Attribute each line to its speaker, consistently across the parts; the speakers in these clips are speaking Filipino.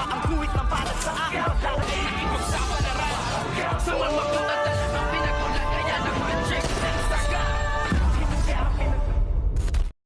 Speaker 1: ang kuwit ng balat sa akin. Dahil ay ipagsapalaran sa mga magulat talagang pinagulat. Kaya nag-magic ng saga.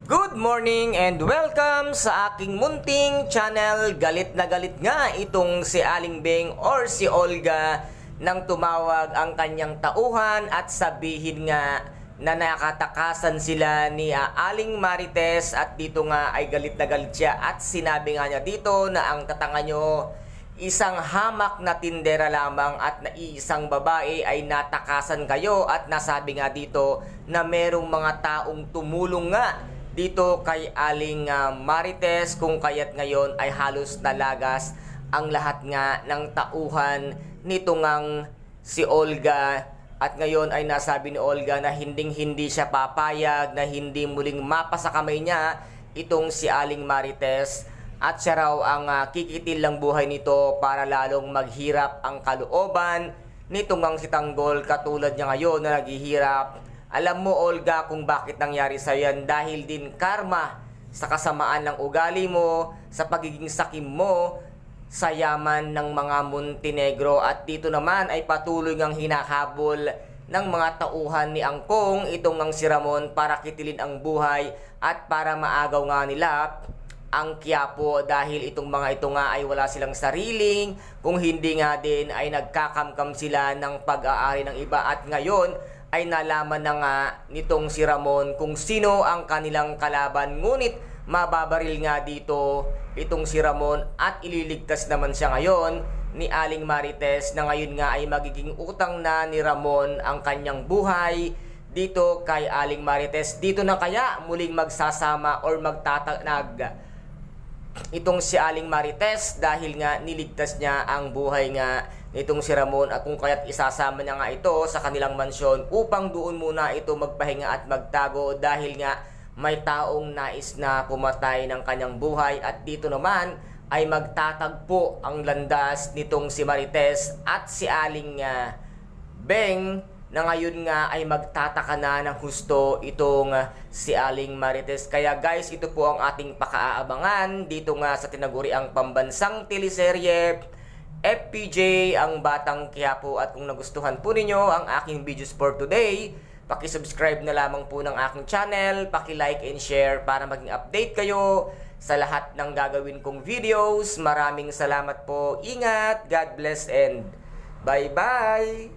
Speaker 2: Good morning and welcome sa aking munting channel. Galit na galit nga itong si Aling Beng or si Olga nang tumawag ang kanyang tauhan at sabihin nga na nakatakasan sila ni Aling Marites, at dito nga ay galit na galit siya at sinabi nga niya dito na ang tatanga nyo, isang hamak na tindera lamang at naiisang babae ay natakasan kayo, at nasabi nga dito na merong mga taong tumulong nga dito kay Aling Marites, kung kaya't ngayon ay halos nalagas ang lahat nga ng tauhan nito ngang si Olga. At ngayon ay nasabi ni Olga na hindi siya papayag na hindi muling mapa sa kamay niya itong si Aling Marites, at siya raw ang kikitil lang buhay nito para lalong maghirap ang kalooban nitong ang si Tanggol katulad niya ngayon na naghihirap. Alam mo Olga kung bakit nangyari sa yan, dahil din karma sa kasamaan ng ugali mo, sa pagiging sakim mo sa yaman ng mga Montenegro. At dito naman ay patuloy ngang hinahabol ng mga tauhan ni Angkong itong ang si Ramon para kitilin ang buhay at para maagaw nga nila ang Quiapo, dahil itong mga ito nga ay wala silang sariling, kung hindi nga din ay nagkakamkam sila ng pag-aari ng iba. At ngayon ay nalaman na nga nitong si Ramon kung sino ang kanilang kalaban, ngunit mababaril nga dito itong si Ramon at ililigtas naman siya ngayon ni Aling Marites, na ngayon nga ay magiging utang na ni Ramon ang kanyang buhay dito kay Aling Marites. Dito na kaya muling magsasama or magtatanag itong si Aling Marites dahil nga niligtas niya ang buhay nga nitong si Ramon, at kung kaya't isasama niya nga ito sa kanilang mansyon upang doon muna ito magpahinga at magtago dahil nga may taong nais na pumatay ng kanyang buhay. At dito naman ay magtatagpo ang landas nitong si Marites at si Aling Beng, na ngayon nga ay magtataka na ng husto itong si Aling Marites. Kaya guys, ito po ang ating pakaabangan dito nga sa tinaguriang pambansang teleserye FPJ ang Batang Quiapo. At kung nagustuhan po ninyo ang aking videos for today, paki-subscribe na lamang po ng aking channel, paki-like and share para maging update kayo sa lahat ng gagawin kong videos. Maraming salamat po. Ingat, God bless and bye-bye!